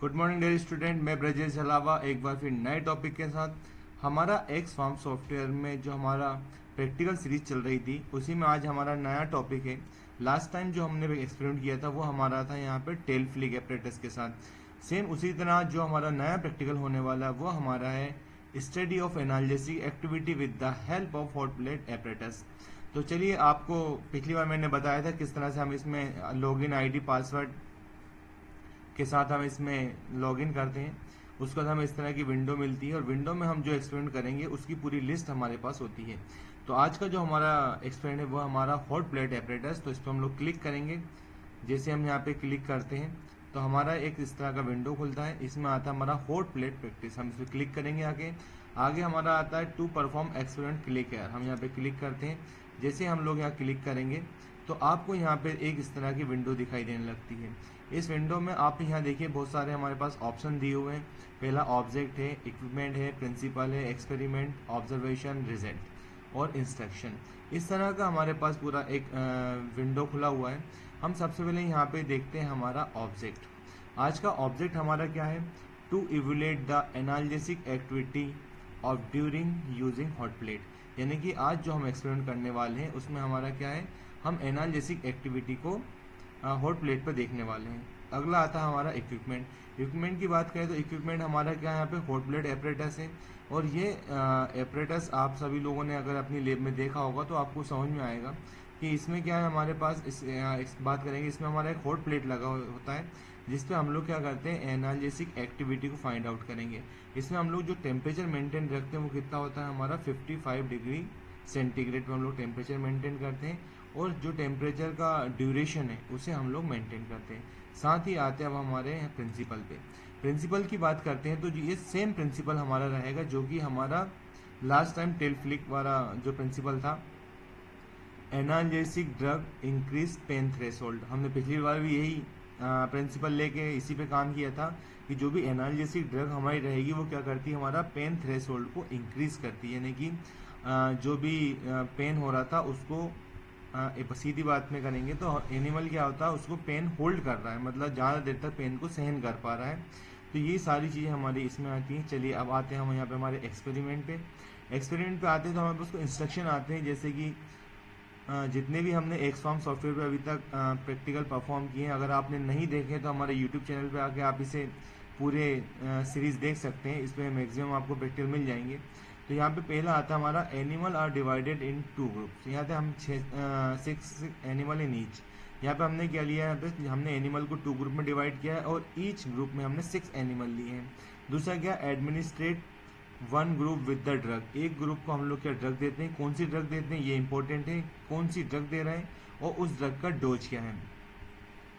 Good morning dear student, मैं ब्रजेश अलावा एक बार फिर नए टॉपिक के साथ हमारा एक्स फार्म सॉफ्टवेयर में जो हमारा प्रैक्टिकल सीरीज चल रही थी उसी में आज हमारा नया टॉपिक है। लास्ट टाइम जो हमने एक्सपेरिमेंट किया था वो हमारा था यहाँ पे टेल फ्लिक एपरेटस के साथ। सेम उसी तरह जो हमारा नया प्रैक्टिकल होने वाला है वो हमारा है study of analysis activity with the help of hot plate apparatus. तो चलिए, आपको पिछली बार मैंने बताया था किस तरह से हम इसमें लॉगिन आईडी पासवर्ड के साथ हम इसमें लॉगिन करते हैं। उसके बाद हमें इस तरह की विंडो मिलती है और विंडो में हम जो एक्सपेरिमेंट करेंगे उसकी पूरी लिस्ट हमारे पास होती है। तो आज का जो हमारा एक्सपेरिमेंट है वो हमारा हॉट प्लेट एपरेटस। तो इस पर हम लोग क्लिक करेंगे। जैसे हम यहाँ पे क्लिक करते हैं तो हमारा एक इस तरह का विंडो खुलता है। इसमें आता है हमारा हॉट प्लेट प्रैक्टिस। हम इस पर क्लिक करेंगे। आगे आगे हमारा आता है टू परफॉर्म एक्सपेरिमेंट क्लिक है। हम यहाँ पे क्लिक करते हैं। जैसे हम लोग यहाँ क्लिक करेंगे तो आपको यहाँ पे एक इस तरह की विंडो दिखाई देने लगती है। इस विंडो में आप यहाँ देखिए बहुत सारे हमारे पास ऑप्शन दिए हुए हैं। पहला ऑब्जेक्ट है, इक्विपमेंट है, प्रिंसिपल है, एक्सपेरिमेंट, ऑब्जर्वेशन, रिजल्ट और इंस्ट्रक्शन। इस तरह का हमारे पास पूरा एक विंडो खुला हुआ है। हम सबसे पहले यहाँ पे देखते हैं हमारा ऑब्जेक्ट। आज का ऑब्जेक्ट हमारा क्या है? To evaluate the analytic activity of during using hot plate. यानी कि आज जो हम एक्सपेरिमेंट करने वाले हैं उसमें हमारा क्या है, हम एनालिटिक एक्टिविटी को हॉट प्लेट पर देखने वाले हैं। अगला आता है हमारा इक्विपमेंट। इक्विपमेंट की बात करें तो इक्विपमेंट हमारा क्या है, यहाँ पे हॉट प्लेट एपरेटस है। और ये एपरेटस आप सभी लोगों ने अगर अपनी लैब में देखा होगा तो आपको समझ में आएगा कि इसमें क्या है। हमारे पास इस बात करेंगे, इसमें हमारा एक हॉट प्लेट लगा होता है जिस पे हम लोग क्या करते हैं, एनालिटिक एक्टिविटी को फाइंड आउट करेंगे। इसमें हम लोग जो टेम्परेचर मेंटेन रखते हैं वो कितना होता है हमारा 55 डिग्री सेंटीग्रेड पे हम लोग टेम्परेचर मेंटेन करते हैं। और जो टेम्परेचर का ड्यूरेशन है उसे हम लोग मेंटेन करते हैं। साथ ही आते हैं अब हमारे प्रिंसिपल पे। प्रिंसिपल की बात करते हैं तो ये सेम प्रिंसिपल हमारा रहेगा जो कि हमारा लास्ट टाइम टेल फ्लिक वाला जो प्रिंसिपल था, analgesic drug increase pain threshold. हमने पिछली बार भी यही प्रिंसिपल लेके इसी पे काम किया था कि जो भी एनाल्जेसिक ड्रग हमारी रहेगी वो क्या करती है, हमारा पेन थ्रेशोल्ड को इंक्रीज करती है। यानी कि जो भी पेन हो रहा था उसको सीधी बात में करेंगे तो एनिमल क्या होता है, उसको पेन होल्ड कर रहा है, मतलब ज़्यादा देर तक पेन को सहन कर पा रहा है। तो ये सारी चीज़ें हमारी इसमें आती हैं। चलिए अब आते हैं हम यहाँ पे हमारे एक्सपेरिमेंट पे। एक्सपेरिमेंट पे आते हैं तो हमारे पास उसको इंस्ट्रक्शन आते हैं। जैसे कि जितने भी हमने एक्स फार्म सॉफ्टवेयर पे अभी तक प्रैक्टिकल परफॉर्म किए हैं, अगर आपने नहीं देखे तो हमारे यूट्यूब चैनल पे आके आप इसे पूरे सीरीज देख सकते हैं। इस पर मैक्सिमम आपको प्रैक्टिकल मिल जाएंगे। तो यहाँ पे पहला आता है हमारा animal are divided in two groups. यहाँ पे हम 6 एनिमल इन ईच। यहाँ पे हमने क्या लिया है, यहाँ पे हमने एनिमल को 2 ग्रुप में डिवाइड किया है और ईच ग्रुप में हमने 6 एनिमल लिए हैं। दूसरा क्या, administrate 1 group with the drug. एक ग्रुप को हम लोग क्या ड्रग देते हैं, कौन सी ड्रग देते हैं ये इंपॉर्टेंट है, कौन सी ड्रग दे रहे हैं और उस ड्रग का डोज क्या है।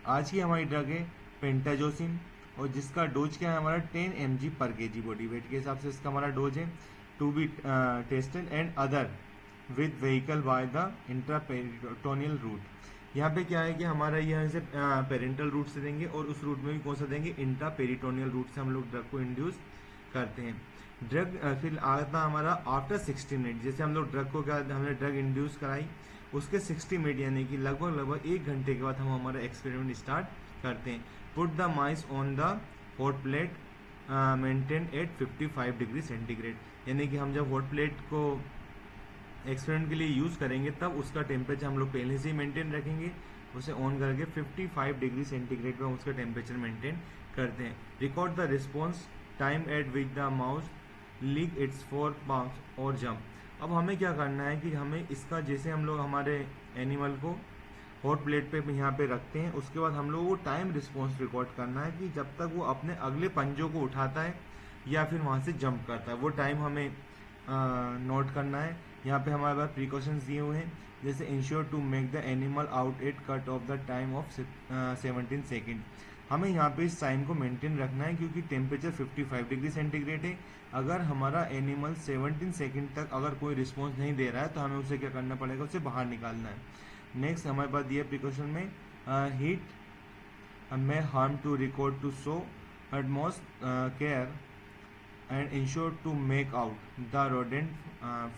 आज की हमारी ड्रग है पेंटाजोसिन और जिसका डोज क्या है हमारा 10 mg पर केजी बॉडी वेट के हिसाब से इसका हमारा डोज है। To be tested and other with vehicle by the intraperitoneal route. यहाँ पे क्या है कि हमारा यहाँ से पेरेंटल रूट से देंगे और उस रूट में भी कौन सा देंगे, इंट्रापेरिटोनियल रूट से हम लोग ड्रग को इंड्यूस करते हैं। ड्रग फिर आता हमारा आफ्टर 60 मिनट। जैसे हम लोग ड्रग को क्या, हमने ड्रग इंड्यूस कराई, उसके 60 मिनट यानी कि लगभग 1 घंटे के बाद हम हमारा एक्सपेरिमेंट स्टार्ट करते हैं। Put the mice on the hot plate maintain at 55 degree centigrade. यानी कि हम जब हॉट प्लेट को एक्सपेरिमेंट के लिए यूज़ करेंगे तब उसका टेम्परेचर हम लोग पहले से ही मेंटेन रखेंगे। उसे ऑन करके 55 डिग्री सेंटीग्रेड पर हम उसका टेम्परेचर मेंटेन करते हैं। Record the response time eight which the mouse leak it's 4 pound और जंप। अब हमें क्या करना है कि हमें इसका, जैसे हम लोग हमारे एनिमल को हॉट प्लेट पे यहाँ पे रखते हैं, उसके बाद हम लोग वो टाइम रिस्पॉन्स रिकॉर्ड करना है कि जब तक वो अपने अगले पंजों को उठाता है या फिर वहाँ से जंप करता है, वो टाइम हमें नोट करना है। यहाँ पे हमारे पास प्रिकॉशंस दिए हुए हैं, जैसे ensure to make the animal out at cut off the time of 17 second. हमें यहाँ पे इस टाइम को मेंटेन रखना है क्योंकि टेम्परेचर 55 डिग्री सेंटीग्रेड है। अगर हमारा एनिमल 17 सेकेंड तक अगर कोई रिस्पॉन्स नहीं दे रहा है तो हमें उसे क्या करना पड़ेगा, उसे बाहर निकालना है। नेक्स्ट हमारे पास दिया प्रिकॉशन में हीट में harm to record to show utmost care and ensure to make out the rodent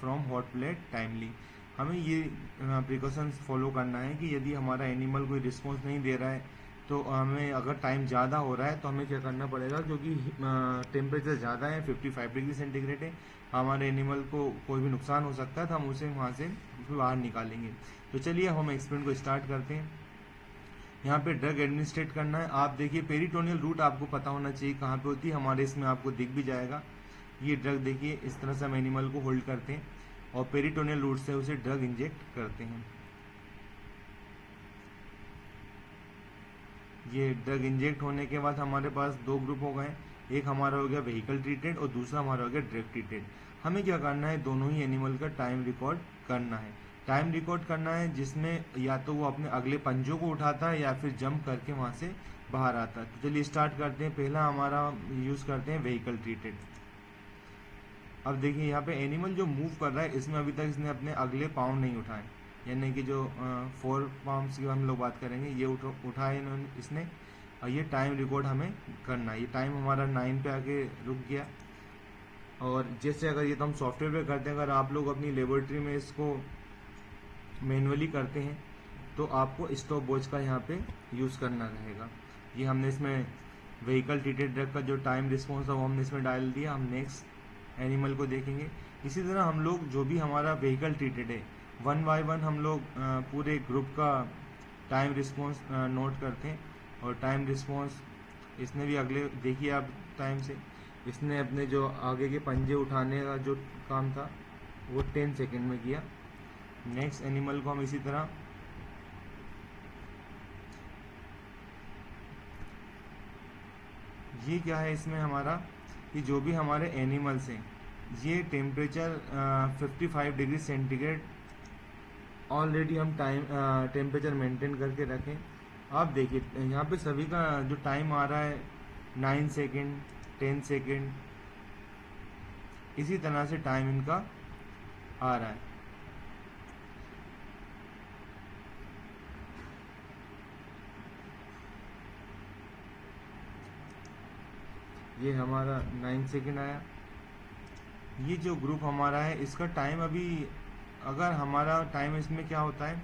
from hot plate timely. हमें ये प्रिकॉशंस फॉलो करना है कि यदि हमारा एनिमल कोई रिस्पॉन्स नहीं दे रहा है तो हमें अगर टाइम ज़्यादा हो रहा है तो हमें क्या करना पड़ेगा, क्योंकि टेम्परेचर ज़्यादा है, 55 डिग्री सेंटीग्रेड है, हमारे एनिमल को कोई भी नुकसान हो सकता है, तो हम उसे वहाँ से बाहर निकालेंगे। तो चलिए हम एक्सपेरिमेंट को स्टार्ट करते हैं। यहाँ पे ड्रग एडमिनिस्ट्रेट करना है। आप देखिए पेरिटोनियल रूट आपको पता होना चाहिए कहाँ पे होती है, हमारे इसमें आपको दिख भी जाएगा। ये ड्रग देखिए, इस तरह से हम एनिमल को होल्ड करते हैं और पेरिटोनियल रूट से उसे ड्रग इंजेक्ट करते हैं। ये ड्रग इंजेक्ट होने के बाद हमारे पास दो ग्रुप हो गए, एक हमारा हो गया व्हीकल ट्रीटेड और दूसरा हमारा हो गया ड्रग ट्रीटेड। हमें क्या करना है, दोनों ही एनिमल का टाइम रिकॉर्ड करना है। टाइम रिकॉर्ड करना है जिसमें या तो वो अपने अगले पंजों को उठाता है या फिर जंप करके वहाँ से बाहर आता है। तो चलिए स्टार्ट करते हैं। पहला हमारा यूज़ करते हैं व्हीकल ट्रीटेड। अब देखिए यहाँ पे एनिमल जो मूव कर रहा है, इसमें अभी तक इसने अपने अगले पाँव नहीं उठाए, यानी कि जो 4 पाम्स की हम लोग बात करेंगे, ये उठाए इन्होंने इसने। और ये टाइम रिकॉर्ड हमें करना है। ये टाइम हमारा 9 पे आके रुक गया। और जैसे अगर ये तो हम सॉफ्टवेयर पे करते हैं, अगर आप लोग अपनी लेबोरेटरी में इसको मैनुअली करते हैं तो आपको स्टॉप वॉच का यहाँ पे यूज़ करना रहेगा। ये हमने इसमें व्हीकल ट्रीटेड ड्रग का जो टाइम रिस्पॉन्स था वो हमने इसमें डाल दिया। हम नेक्स्ट एनिमल को देखेंगे। इसी तरह हम लोग जो भी हमारा व्हीकल ट्रीटेड है, वन बाय वन हम लोग पूरे ग्रुप का टाइम रिस्पॉन्स नोट करते हैं। और टाइम रिस्पॉन्स इसने भी अगले देखिए आप टाइम से, इसने अपने जो आगे के पंजे उठाने का जो काम था वो 10 सेकेंड में किया। नेक्स्ट एनिमल को हम इसी तरह ये क्या है इसमें हमारा, कि जो भी हमारे एनिमल्स हैं ये टेम्परेचर 55 डिग्री सेंटीग्रेड ऑलरेडी हम टेम्परेचर मेंटेन करके रखें। आप देखिए यहाँ पे सभी का जो टाइम आ रहा है 9 सेकेंड, 10 सेकेंड, इसी तरह से टाइम इनका आ रहा है। ये हमारा 9 सेकेंड आया। ये जो ग्रुप हमारा है इसका टाइम अभी, अगर हमारा टाइम इसमें क्या होता है,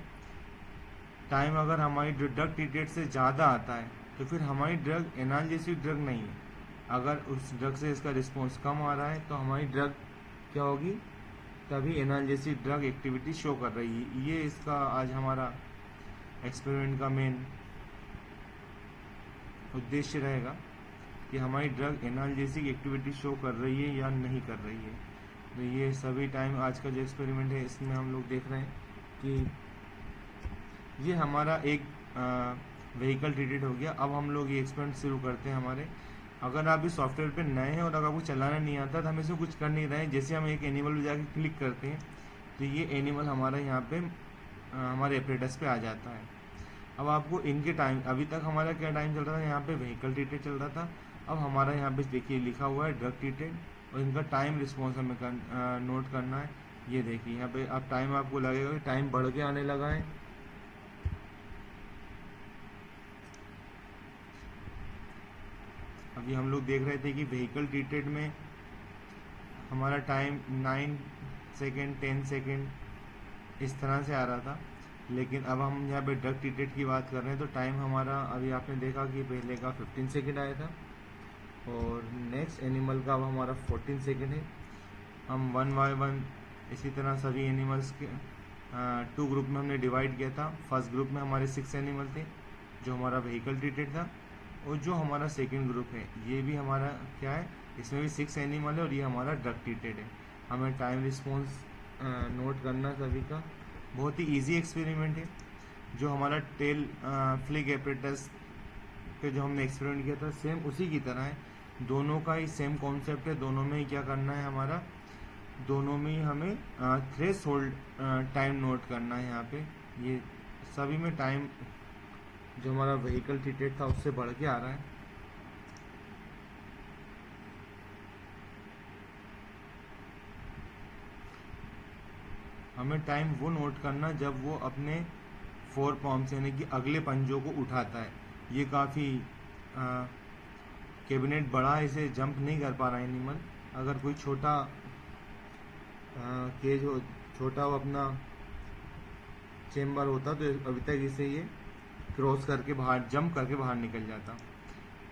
टाइम अगर हमारी ड्रग ट्रीटेड से ज़्यादा आता है तो फिर हमारी ड्रग एनाल्जेसिक ड्रग नहीं है। अगर उस ड्रग से इसका रिस्पॉन्स कम आ रहा है तो हमारी ड्रग क्या होगी, तभी एनाल्जेसिक ड्रग एक्टिविटी शो कर रही है। ये इसका आज हमारा एक्सपेरिमेंट का मेन उद्देश्य रहेगा कि हमारी ड्रग एनाल्जेसिक एक्टिविटी शो कर रही है या नहीं कर रही है। तो ये सभी टाइम आज का जो एक्सपेरिमेंट है इसमें हम लोग देख रहे हैं कि ये हमारा एक व्हीकल ट्रीटेड हो गया। अब हम लोग ये एक्सपेरिमेंट शुरू करते हैं हमारे। अगर आप इस सॉफ्टवेयर पे नए हैं और अगर आपको चलाना नहीं आता तो हम इसमें कुछ कर नहीं रहे हैं। जैसे हम एक एनिमल पे जाके क्लिक करते हैं तो ये एनिमल हमारा यहाँ पे हमारे एपरेटस पे आ जाता है। अब आपको इनके टाइम, अभी तक हमारा क्या टाइम चल रहा था, यहाँ पे व्हीकल ट्रीटेड चल रहा था। अब हमारा यहाँ पे देखिए लिखा हुआ है ड्रग ट्रीटेड और इनका टाइम रिस्पॉन्स हमें नोट करना है। ये देखिए यहाँ पे अब टाइम आपको लगेगा कि टाइम बढ़ के आने लगा है। अभी हम लोग देख रहे थे कि व्हीकल ट्रीटेड में हमारा टाइम 9 सेकेंड, 10 सेकेंड इस तरह से आ रहा था, लेकिन अब हम यहाँ पे ड्रग ट्रीटेड की बात कर रहे हैं तो टाइम हमारा अभी आपने देखा कि पहले का 15 सेकेंड आया था और नेक्स्ट एनिमल का अब हमारा 14 सेकेंड है। हम वन बाय वन इसी तरह सभी एनिमल्स के 2 ग्रुप में हमने डिवाइड किया था। फर्स्ट ग्रुप में हमारे 6 एनिमल थे जो हमारा व्हीकल ट्रीटेड था, और जो हमारा सेकेंड ग्रुप है ये भी हमारा क्या है, इसमें भी 6 एनिमल है और ये हमारा ड्रग ट्रीटेड है। हमें टाइम रिस्पॉन्स नोट करना सभी का। बहुत ही इजी एक्सपेरिमेंट है। जो हमारा टेल फ्लिक एपरेटस पे जो हमने एक्सपेरिमेंट किया था सेम उसी की तरह है। दोनों का ही सेम कॉन्सेप्ट है। दोनों में ही क्या करना है, हमारा दोनों में ही हमें थ्रेश होल्ड टाइम नोट करना है। यहाँ पे ये सभी में टाइम जो हमारा व्हीकल ट्रीटेड था उससे बढ़ के आ रहा है। हमें टाइम वो नोट करना जब वो अपने 4 पाम्स यानी कि अगले पंजों को उठाता है। ये काफ़ी कैबिनेट बड़ा है, इसे जंप नहीं कर पा रहा है एनिमल। अगर कोई छोटा केज हो, छोटा वो अपना चेम्बर होता तो अभी तक इसे ये क्रॉस करके बाहर, जंप करके बाहर निकल जाता।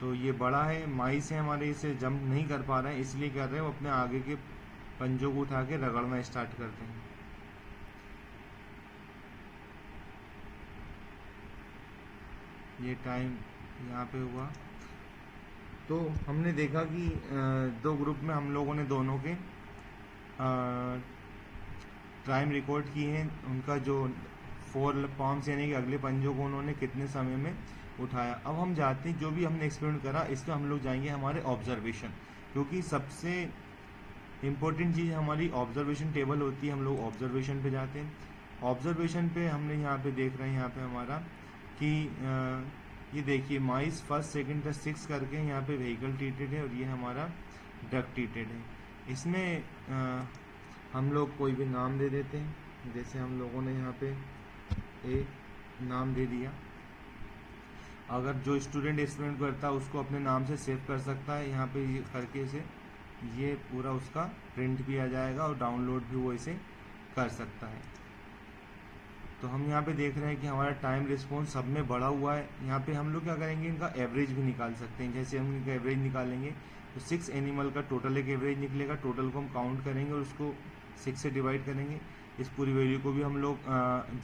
तो ये बड़ा है, माइस है हमारे, इसे जंप नहीं कर पा रहे हैं, इसलिए कर रहे हैं वो अपने आगे के पंजों को उठा के रगड़ना स्टार्ट करते हैं। ये टाइम यहाँ पे हुआ। तो हमने देखा कि दो ग्रुप में हम लोगों ने दोनों के टाइम रिकॉर्ड किए हैं, उनका जो 4 पॉम्स यानी कि अगले पंजों को उन्होंने कितने समय में उठाया। अब हम जाते हैं, जो भी हमने एक्सपेरिमेंट करा इसमें हम लोग जाएंगे हमारे ऑब्जर्वेशन, क्योंकि सबसे इम्पोर्टेंट चीज़ हमारी ऑब्जर्वेशन टेबल होती है। हम लोग ऑब्जर्वेशन पे जाते हैं। ऑब्जर्वेशन पे हमने यहाँ पे देख रहे हैं यहाँ पे हमारा कि ये देखिए माइस फर्स्ट सेकंड तक 6 करके यहाँ पे व्हीकल ट्रीटेड है और ये हमारा ड्रग ट्रीटेड है। इसमें हम लोग कोई भी नाम दे देते हैं, जैसे हम लोगों ने यहाँ पे एक नाम दे दिया। अगर जो स्टूडेंट एक्सपेरिमेंट करता है उसको अपने नाम से सेव कर सकता है, यहाँ पे ये करके इसे ये पूरा उसका प्रिंट भी आ जाएगा और डाउनलोड भी वो इसे कर सकता है। तो हम यहाँ पे देख रहे हैं कि हमारा टाइम रिस्पॉन्स सब में बढ़ा हुआ है। यहाँ पे हम लोग क्या करेंगे, इनका एवरेज भी निकाल सकते हैं। जैसे हम इनका एवरेज निकालेंगे तो 6 एनिमल का टोटल एक एवरेज निकलेगा। टोटल को हम काउंट करेंगे और उसको 6 से डिवाइड करेंगे। इस पूरी वैल्यू को भी हम लोग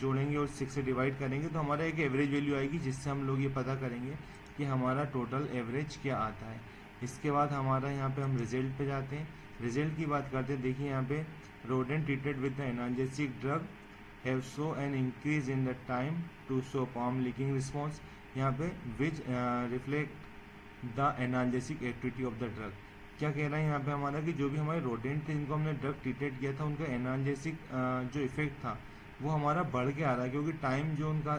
जोड़ेंगे और 6 से डिवाइड करेंगे, तो हमारा एक एवरेज वैल्यू आएगी, जिससे हम लोग ये पता करेंगे कि हमारा टोटल एवरेज क्या आता है। इसके बाद हमारा यहाँ पे हम रिजल्ट पे जाते हैं। रिजल्ट की बात करते हैं। देखिए यहाँ पे rodent treated with the analgesic drug have show an increase in the time to show palm licking response, यहाँ पे which reflect the analgesic activity of the drug. क्या कह रहा है यहाँ पे हमारा कि जो भी हमारे रोडेंट थे जिनको हमने ड्रग ट्रीटेड किया था, उनका एनाल्जेसिक जो इफेक्ट था वो हमारा बढ़ के आ रहा है, क्योंकि टाइम जो उनका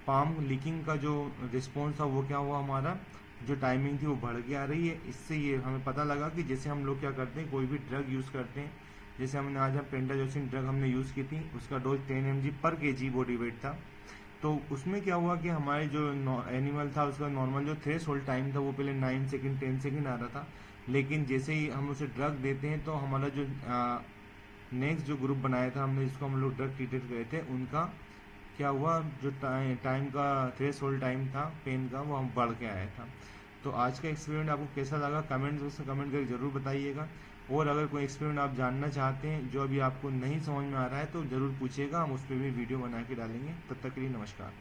पाम लीकिंग का जो रिस्पॉन्स था वो क्या हुआ, हमारा जो टाइमिंग थी वो बढ़ के आ रही है। इससे ये हमें पता लगा कि जैसे हम लोग क्या करते हैं, कोई भी ड्रग यूज़ करते हैं, जैसे हमने आज हम पेंटाजोसिन ड्रग हमने यूज़ की थी, उसका डोज 10 mg पर kg बॉडी वेट था। तो उसमें क्या हुआ कि हमारे जो एनिमल था उसका नॉर्मल जो थ्रेशोल्ड टाइम था वो पहले 9 सेकंड 10 सेकंड आ रहा था, लेकिन जैसे ही हम उसे ड्रग देते हैं तो हमारा जो नेक्स्ट जो ग्रुप बनाया था हमने, जिसको हम लोग ड्रग ट्रीटेड करे थे, उनका क्या हुआ, जो टाइम का थ्रेशोल्ड टाइम था पेन का वो हम बढ़ के आया था। तो आज का एक्सपेरिमेंट आपको कैसा लगा कमेंट बॉक्स में कमेंट करके ज़रूर बताइएगा। और अगर कोई एक्सपेरिमेंट आप जानना चाहते हैं जो अभी आपको नहीं समझ में आ रहा है तो ज़रूर पूछिएगा, हम उस पर भी वीडियो बना के डालेंगे। तब तक के लिए नमस्कार।